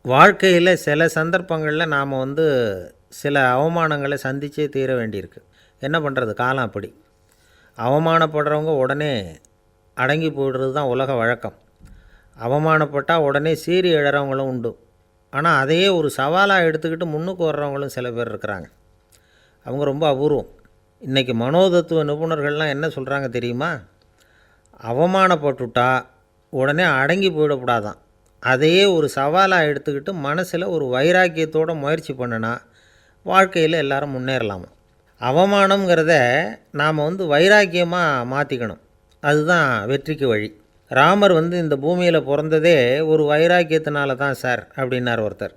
வாழ்க்கையில் சில சந்தர்ப்பங்களில் நாம் சில அவமானங்களை சந்திச்சே தீர வேண்டியிருக்கு. என்ன பண்ணுறது, காலம் அப்படி. அவமானப்படுறவங்க உடனே அடங்கி போய்டுறது தான் உலக வழக்கம். அவமானப்பட்டால் உடனே சீறி எழறவங்களும் உண்டு. ஆனால் அதையே ஒரு சவாலாக எடுத்துக்கிட்டு முன்னுக்கு வர்றவங்களும் சில பேர் இருக்கிறாங்க. அவங்க ரொம்ப அபூர்வம். இன்றைக்கி மனோதத்துவ நிபுணர்கள்லாம் என்ன சொல்கிறாங்க தெரியுமா? அவமானப்பட்டுட்டா உடனே அடங்கி போயிடக்கூடாதான். அதையே ஒரு சவாலாக எடுத்துக்கிட்டு மனசில் ஒரு வைராக்கியத்தோடு முயற்சி பண்ணினா வாழ்க்கையில் எல்லோரும் முன்னேறலாமா. அவமானங்கிறத நாம் வைராக்கியமாக மாற்றிக்கணும். அதுதான் வெற்றிக்கு வழி. ராமர் இந்த பூமியில் பிறந்ததே ஒரு வைராக்கியத்தினால தான் சார் அப்படின்னார் ஒருத்தர்.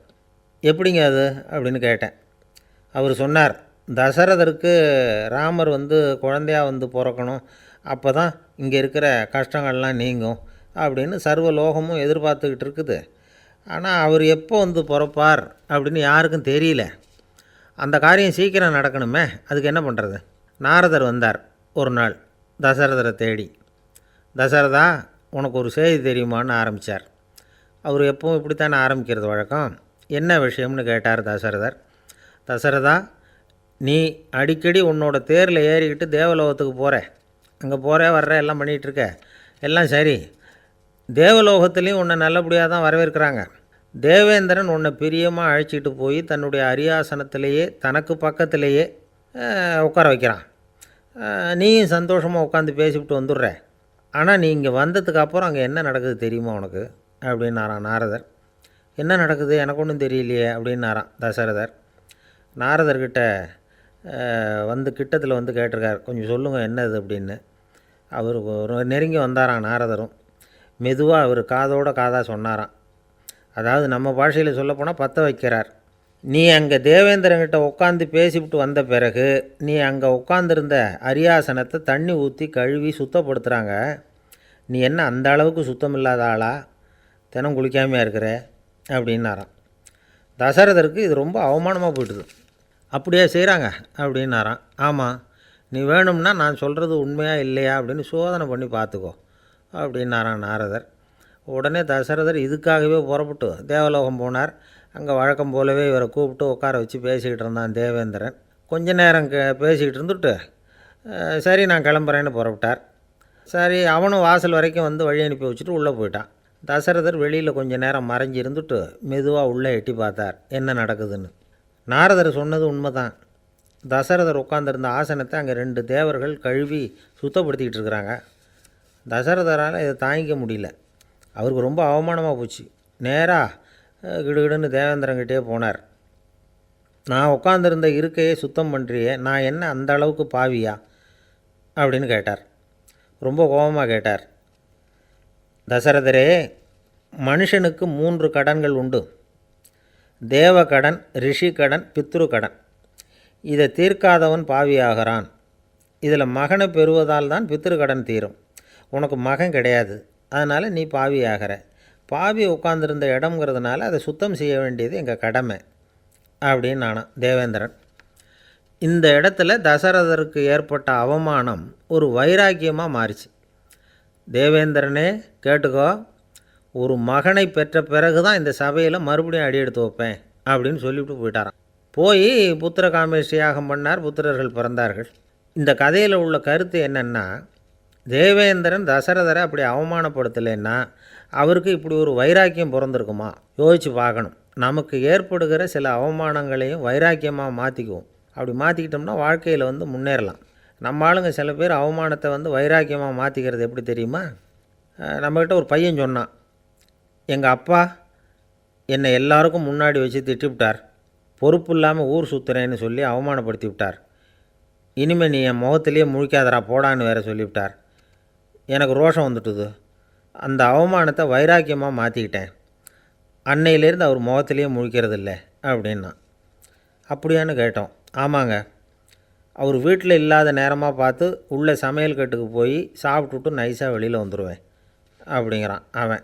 எப்படிங்க அது அப்படின்னு கேட்டேன். அவர் சொன்னார், தசரதருக்கு ராமர் குழந்தையாக பிறக்கணும், அப்போ தான் இங்கே இருக்கிற கஷ்டங்கள்லாம் நீங்கும் அப்படின்னு சர்வ லோகமும் எதிர்பார்த்துக்கிட்டு இருக்குது. ஆனால் அவர் எப்போ பிறப்பார் அப்படின்னு யாருக்கும் தெரியல. அந்த காரியம் சீக்கிரம் நடக்கணுமே, அதுக்கு என்ன பண்ணுறது? நாரதர் வந்தார் ஒரு நாள் தசரதரை தேடி. தசரதா, உனக்கு ஒரு செய்தி தெரியுமான்னு ஆரம்பித்தார். அவர் எப்பவும் இப்படித்தானே ஆரம்பிக்கிறது வழக்கம். என்ன விஷயம்னு கேட்டார் தசரதர். தசரதா, நீ அடிக்கடி உன்னோட தேரில் ஏறிக்கிட்டு தேவலோகத்துக்கு போகிற, அங்கே போகிற வர்ற எல்லாம் பண்ணிகிட்ருக்க, எல்லாம் சரி. தேவலோகத்துலேயும் உன்னை நல்லபடியாக தான் வரவேற்கிறாங்க. தேவேந்திரன் உன்னை பிரியமாக அழைச்சிட்டு போய் தன்னுடைய அரியாசனத்திலேயே தனக்கு பக்கத்திலேயே உட்கார வைக்கிறான். நீயும் சந்தோஷமாக உட்காந்து பேசிவிட்டு வந்துடுற. ஆனால் நீ இங்கே வந்ததுக்கு அப்புறம் அங்கே என்ன நடக்குது தெரியுமா உனக்கு அப்படின்னாரான் நாரதர். என்ன நடக்குது எனக்கு ஒன்றும் தெரியலையே அப்படின்னாரான் தசரதர். நாரதர்கிட்ட கிட்டத்தில் கேட்டிருக்கார், கொஞ்சம் சொல்லுங்கள் என்னது அப்படின்னு. அவர் நெருங்கி வந்தாரான் நாரதரும். மெதுவாக அவர் காதோட காதாக சொன்னாராம். அதாவது நம்ம பாஷையில் சொல்லப்போனால் பற்ற வைக்கிறார். நீ அங்கே தேவேந்திரங்கிட்ட உட்காந்து பேசிவிட்டு வந்த பிறகு நீ அங்கே உட்காந்துருந்த அரியாசனத்தை தண்ணி ஊற்றி கழுவி சுத்தப்படுத்துகிறாங்க. நீ என்ன அந்த அளவுக்கு சுத்தம் இல்லாத ஆளா? தினம் குளிக்காமையாக இருக்கிற அப்படின்னாராம். தசரதருக்கு இது ரொம்ப அவமானமாக போயிட்டுது. அப்படியே செய்கிறாங்க அப்படின்னாராம். ஆமாம், நீ வேணும்னா நான் சொல்கிறது உண்மையாக இல்லையா அப்படின்னு சோதனை பண்ணி பார்த்துக்கோ அப்படின்னாரான் நாரதர். உடனே தசரதர் இதுக்காகவே புறப்பட்டு தேவலோகம் போனார். அங்கே வழக்கம் போலவே இவரை கூப்பிட்டு உட்கார வச்சு பேசிக்கிட்டு இருந்தான் தேவேந்திரன். கொஞ்ச நேரம் பேசிக்கிட்டு இருந்துட்டு சரி நான் கிளம்புறேன்னு புறப்பட்டார். சரி, அவனும் வாசல் வரைக்கும் வழி அனுப்பி வச்சுட்டு உள்ளே போயிட்டான். தசரதர் வெளியில் கொஞ்சம் நேரம் மறைஞ்சி இருந்துட்டு மெதுவாக உள்ளே எட்டி பார்த்தார் என்ன நடக்குதுன்னு. நாரதர் சொன்னது உண்மை தான். தசரதர் உட்காந்துருந்த ஆசனத்தை அங்கே 2 தேவர்கள் கழுவி சுத்தப்படுத்திக்கிட்டு இருக்கிறாங்க. தசரதரால் இதை தாங்கிக்க முடியல. அவருக்கு ரொம்ப அவமானமாக போச்சு. நேராக கிடுகிடுன்னு தேவேந்திரங்கிட்டே போனார். நான் உட்காந்துருந்த இருக்கையே சுத்தம் பண்ணுறியே, நான் என்ன அந்த அளவுக்கு பாவியா அப்படின்னு கேட்டார். ரொம்ப கோபமாக கேட்டார். தசரதரே, மனுஷனுக்கு 3 கடன்கள் உண்டு. தேவக்கடன், ரிஷி கடன், பித்ரு கடன். இதை தீர்க்காதவன் பாவியாகிறான். இதில் மகனை பெறுவதால் தான் பித்ரு கடன் தீரும். உனக்கு மகன் கிடையாது, அதனால் நீ பாவி ஆகிற. பாவி உட்காந்துருந்த இடம்ங்கிறதுனால அதை சுத்தம் செய்ய வேண்டியது எங்கள் கடமை அப்படின்னு நானான் தேவேந்திரன். இந்த இடத்துல தசரதருக்கு ஏற்பட்ட அவமானம் ஒரு வைராக்கியமாக மாறிச்சு. தேவேந்திரனே கேட்டுக்கோ, ஒரு மகனை பெற்ற பிறகு தான் இந்த சபையில் மறுபடியும் அடி எடுத்து வைப்பேன் அப்படின்னு சொல்லிவிட்டு போயிட்டாரான். போய் புத்திர காமேஷ்டி யாகம் பண்ணார். புத்திரர்கள் பிறந்தார்கள். இந்த கதையில் உள்ள கருத்து என்னென்னா, தேவேந்திரன் தசரதரை அப்படி அவமானப்படுத்தலைன்னா அவருக்கு இப்படி ஒரு வைராக்கியம் பிறந்திருக்குமா? யோசித்து பார்க்கணும். நமக்கு ஏற்படுகிற சில அவமானங்களையும் வைராக்கியமாக மாற்றிக்குவோம். அப்படி மாற்றிக்கிட்டோம்னா வாழ்க்கையில் முன்னேறலாம். நம்ம ஆளுங்க சில பேர் அவமானத்தை வைராக்கியமாக மாற்றிக்கிறது எப்படி தெரியுமா? நம்மக்கிட்ட ஒரு பையன் சொன்னான், எங்கள் அப்பா என்னை எல்லாருக்கும் முன்னாடி வச்சு திட்டிவிட்டார், பொறுப்பு இல்லாமல் ஊர் சுற்றுறேன்னு சொல்லி அவமானப்படுத்தி விட்டார். இனிமேல் நீ என் முகத்திலேயே முழிக்காதரா போடான்னு வேறு சொல்லிவிட்டார். எனக்கு ரோஷம் வந்துட்டுது. அந்த அவமானத்தை வைராக்கியமாக மாற்றிக்கிட்டேன். அன்னையிலேருந்து அவர் முகத்திலேயே முழிக்கிறதில்ல அப்படின்னா. அப்படியான்னு கேட்டோம். ஆமாங்க, அவர் வீட்டில் இல்லாத நேரமாக பார்த்து உள்ளே சமையல் கட்டுக்கு போய் சாப்பிட்டுட்டு நைஸாக வெளியில் வந்துடுவேன் அப்படிங்கிறான் அவன்.